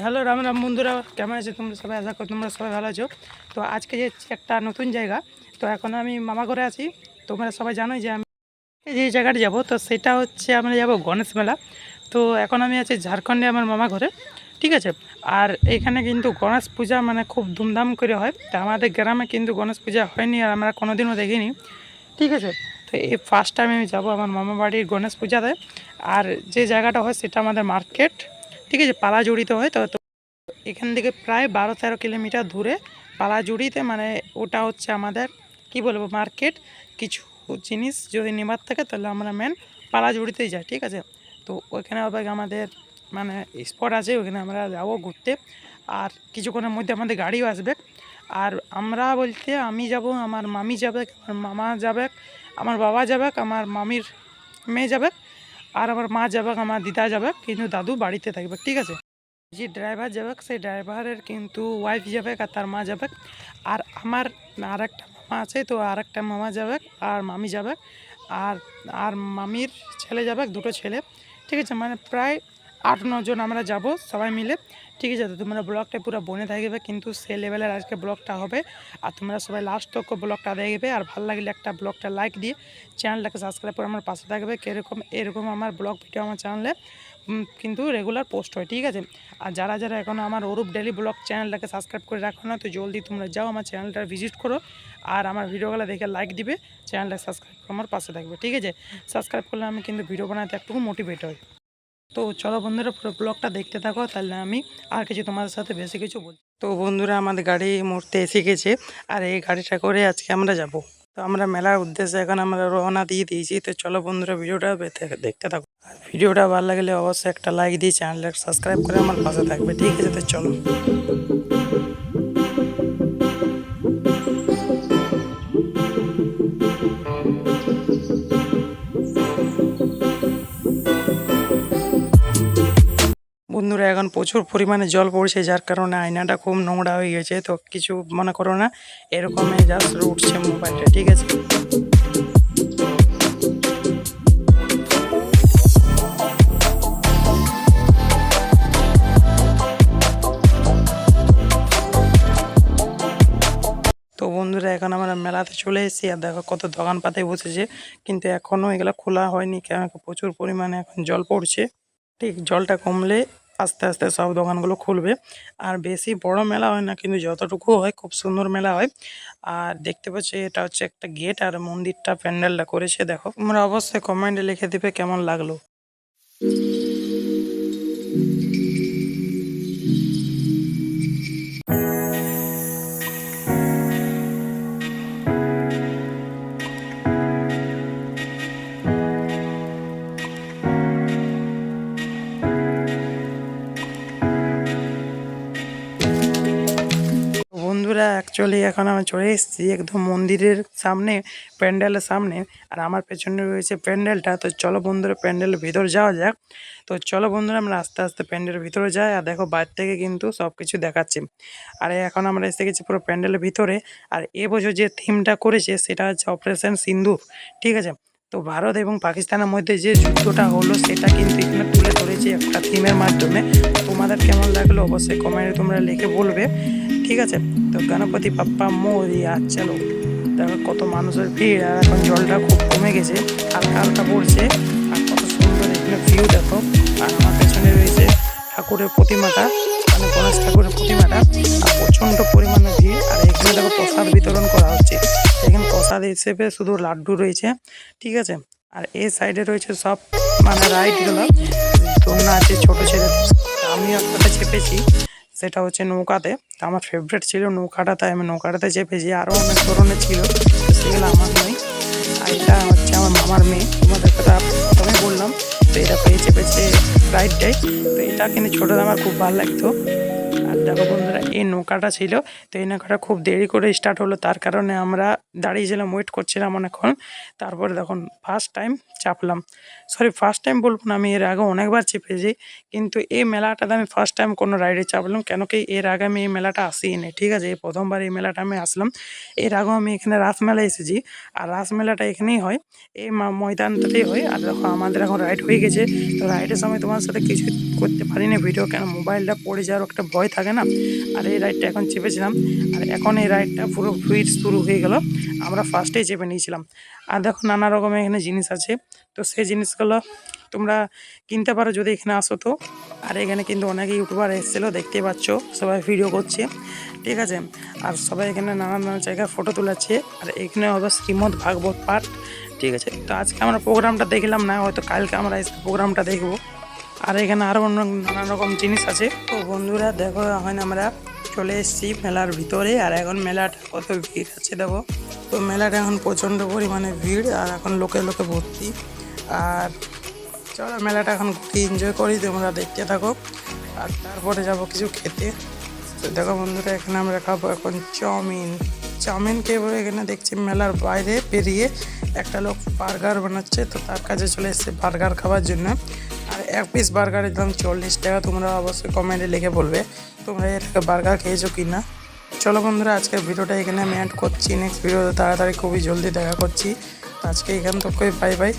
Hello Ram Ram বন্ধুরা, কেমন আছো তোমরা সবাই? আশা করি তোমরা সবাই ভালো আছো। তো আজকে যাচ্ছি একটা নতুন জায়গা। তো এখন আমি মামা ঘরে আছি। তোমরা সবাই জানোই যে আমি যে জায়গাটা যাব, তো সেটা হচ্ছে আমরা যাব গণেশ মেলা। তো এখন আমি আছি ঝাড়খণ্ডে আমার মামা ঘরে, ঠিক আছে। আর এখানে কিন্তু গণেশ পূজা মানে খুব ধুমধাম করে হয়। তো আমাদের গ্রামে কিন্তু গণেশ পূজা হয়নি আর আমরা কোনোদিনও দেখিনি, ঠিক আছে। তো এই ফার্স্ট টাইম আমি যাব আমার মামা বাড়ির গণেশ পূজাতে। আর যে জায়গাটা হয় সেটা আমাদের মার্কেট, ঠিক আছে, পালা জড়িত হয়। তো এখান থেকে প্রায় 12-13 কিলোমিটার দূরে পালাজুড়িতে, মানে ওটা হচ্ছে আমাদের কি বলবো মার্কেট। কিছু জিনিস যদি নেবার থাকে তাহলে আমরা মেন পালাজুড়িতেই যাই, ঠিক আছে। তো ওইখানে আবার আমাদের মানে স্পট আছে, ওইখানে আমরা যাবো ঘুরতে। আর কিছুক্ষণের মধ্যে আমাদের গাড়িও আসবে। আর আমরা বলতে আমি যাব, আমার মামি যাবে, আমার মামা যাবে, আমার বাবা যাবে, আমার মামির মেয়ে যাবে, আর আমার মা যাবে, আমার দিদা যাবে, কিন্তু দাদু বাড়িতে থাকবে, ঠিক আছে। যে ড্রাইভার যাবে সেই ড্রাইভারের কিন্তু ওয়াইফ যাবে আর তার মা যাবে। আর আমার আর একটা মামা আছে, তো আর একটা মামা যাবে আর মামি যাবে। আর আর মামির ছেলে যাবে, দুটো ছেলে, ঠিক আছে। মানে প্রায় 8-9 জন আমরা যাব সবাই মিলে, ঠিক আছে। তো তোমরা ব্লগটা পুরো বনে থাকবে, কিন্তু সে লেভেলের আজকে ব্লগটা হবে। আর তোমরা সবাই লাস্ট তক ব্লগটা দেখবে। আর ভালো লাগলে একটা ব্লগটা লাইক দিয়ে চ্যানেলটাকে সাবস্ক্রাইব করে আমার পাশে থাকবে। এরকম আমার ব্লগ ভিডিও আমার চ্যানেলে কিন্তু রেগুলার পোস্ট হয়, ঠিক আছে। আর যারা যারা এখনও আমার অরূপ ডেলি ব্লগ চ্যানেলটাকে সাবস্ক্রাইব করে রাখো না, তো জলদি তোমরা যাও আমার চ্যানেলটা ভিজিট করো। আর আমার ভিডিওগুলো দেখে লাইক দিবে, চ্যানেলটা সাবস্ক্রাইব করে আমার পাশে থাকবে, ঠিক আছে। সাবস্ক্রাইব করলে আমি কিন্তু ভিডিও বানাতে একটু মোটিভেট হই। তো চলো বন্ধুরা, পুরো ব্লগটা দেখতে থাকো, তাহলে আমি আর কিছু তোমাদের সাথে বেশি কিছু বলি। তো বন্ধুরা, আমাদের গাড়ি এই মুহূর্তে এসে গেছে। আর এই গাড়িটা করে আজকে আমরা যাব। তো আমরা মেলার উদ্দেশ্যে এখন আমরা রওনা দিয়ে দিয়েছি। তো চলো বন্ধুরা, ভিডিওটা দেখতে থাকো। আর ভিডিওটা ভালো লাগলে অবশ্যই একটা লাইক দিয়ে চ্যানেলটা সাবস্ক্রাইব করে আমার পাশে থাকবে, ঠিক আছে। তো চলো। বন্ধুরা, এখন প্রচুর পরিমাণে জল পড়ছে, যার কারণে আয়নাটা খুব নোংরা হয়ে গেছে। তো কিছু মনে করো না, এরকমই জাস্ট উঠছে মোবাইলটা, ঠিক আছে। তো বন্ধুরা, এখন আমরা মেলাতে চলে এসেছি। আর দেখো কত দোকান পাতায় বসেছে, কিন্তু এখনও এগুলো খোলা হয়নি, কেন প্রচুর পরিমাণে এখন জল পড়ছে। ঠিক জলটা কমলে আস্তে আস্তে সব দোকানগুলো খুলবে। আর বেশি বড় মেলা হয় না, কিন্তু যতটুকু হয় খুব সুন্দর মেলা হয়। আর দেখতে পাচ্ছি এটা হচ্ছে একটা গেট, আর মন্দিরটা প্যান্ডেলটা করেছে দেখো। তোমরা অবশ্যই কমেন্টে লিখে দিবে কেমন লাগলো। বন্ধুরা, অ্যাকচুয়ালি এখন আমি চলে এসেছি একদম মন্দিরের সামনে, প্যান্ডেলের সামনে। আর আমার পেছনে রয়েছে প্যান্ডেলটা। তো চলো বন্ধুরা, প্যান্ডেলের ভিতর যাওয়া যাক। তো চলো বন্ধুরা, আমরা আস্তে আস্তে প্যান্ডেলের ভিতরে যাই। আর দেখো বাইরে থেকে কিন্তু সব কিছু দেখাচ্ছি। আর এখন আমরা এসে গেছি পুরো প্যান্ডেলের ভিতরে। আর এবছর যে থিমটা করেছে সেটা হচ্ছে অপারেশন সিন্দুর, ঠিক আছে। তো ভারত এবং পাকিস্তানের মধ্যে যে যুদ্ধটা হলো সেটা কিন্তু এখানে তুলে ধরেছে একটা থিমের মাধ্যমে। তোমাদের কেমন লাগলো অবশ্যই কমেন্টে তোমরা লিখে বলবে, ঠিক আছে। তো গণপতি বাপ্পা মোরিয়া, চলো। দেখো কত মানুষের ভিড়। আর এখন জলটা খুব কমে গেছে, হালকা হালকা পড়ছে। আর কত সুন্দর এখানে ভিউ দেখো। আর আমার পেছনে রয়েছে ঠাকুরের প্রতিমাটা, মানে গণেশ ঠাকুরের প্রতিমাটা। আর প্রচণ্ড পরিমাণে ভিড়। আর এখানে দেখো প্রসাদ বিতরণ করা হচ্ছে। এখানে প্রসাদ হিসেবে শুধু লাড্ডু রয়েছে, ঠিক আছে। আর এই সাইডে রয়েছে সব মানে রাইডগুলো, দোলনা আছে ছোটো ছেলেদের। আমি একটাতে চেপেছি, সেটা হচ্ছে নৌকাতে। তো আমার ফেভারিট ছিল নৌকাটা, তাই আমি নৌকাটাতে চেপেছি। আরও অনেক ধরনের ছিল, তো সেগুলো আমার নয়। আর এটা হচ্ছে আমার মামার মেয়ে, তোমাদের কথা প্রথমে বললাম। তো এটা পেয়ে চেপেছে রাইডটাই। তো এটা কিন্তু ছোটোতে আমার খুব ভালো লাগতো। আর দেখো বন্ধুরা, এই নৌকাটা ছিল। তো এই নৌকাটা খুব দেরি করে স্টার্ট হলো, তার কারণে আমরা দাঁড়িয়েছিলাম, ওয়েট করছিলাম অনেকক্ষণ। তারপরে দেখুন ফার্স্ট টাইম চাপলাম। সরি, ফার্স্ট টাইম বলবো না, আমি এর আগে অনেকবার চেপেছি, কিন্তু এই মেলাটাতে আমি ফার্স্ট টাইম কোনো রাইডে চাপলাম। কেন কি এর আগে আমি এই মেলাটা আসিনি, ঠিক আছে। এই প্রথমবার এই মেলাটা আমি আসলাম। এর আগেও আমি এখানে রাসমেলায় এসেছি। আর রাসমেলাটা এখানেই হয়, এই ময়দানটাতেই হয়। আর দেখো আমাদের এখন রাইড হয়ে গেছে। তো রাইডের সময় তোমার সাথে কিছু করতে পারিনি ভিডিও, কেন মোবাইলটা পড়ে যাওয়ার একটা ভয় থাকে না। আর এই রাইডটা এখন চেপেছিলাম, আর এখন এই রাইডটা পুরো ভিড় শুরু হয়ে গেল, আমরা ফার্স্টেই চেপে নিয়েছিলাম। আর দেখো নানা রকমের এখানে জিনিস আছে, তো সেই জিনিসগুলো তোমরা কিনতে পারো যদি এখানে আসো তো। আর এখানে কিন্তু অনেক ইউটিউবার এসেছিলো, দেখতে পাচ্ছ সবাই ভিডিও করছে, ঠিক আছে। আর সবাই এখানে নানা নানা জায়গায় ফটো তুলেছে। আর এখানে হবে শ্রীমদ্ ভাগবত পাঠ, ঠিক আছে। তো আজকে আমরা প্রোগ্রামটা দেখলাম না, হয়তো কালকে আমরা এসে প্রোগ্রামটা দেখবো। আর এখানে আরও অন্য নানা রকম জিনিস আছে। তো বন্ধুরা দেখো এখন আমরা চলে এসেছি মেলার ভিতরে, আর এখন মেলাটা কত ভিড় আছে দেখো। তো মেলাটা এখন প্রচণ্ড পরিমাণে ভিড়, আর এখন লোকে লোকে ভর্তি। আর চলো মেলাটা এখন ঘুরে এনজয় করি, তোমরা দেখতে থাকো। আর তারপরে যাব কিছু খেতে। তো দেখো বন্ধুরা এখানে আমরা খাবো এখন চাউমিন খেয়ে এখানে দেখছি মেলার বাইরে পেরিয়ে একটা লোক বার্গার বানাচ্ছে, তো তার কাছে চলে এসেছে বার্গার খাওয়ার জন্য। আর এক পিস বার্গারের দাম 40 টাকা। তোমরা অবশ্যই কমেন্টে লিখে বলবে তোমরা এর আগে বার্গার খেয়েছো কি না। চলো বন্ধুরা আজকের ভিডিওটা এখানে আমি এন্ড করছি, নেক্সট ভিডিওতে তাড়াতাড়ি খুবই জলদি দেখা করছি। আজকে এখান থেকে বাই বাই।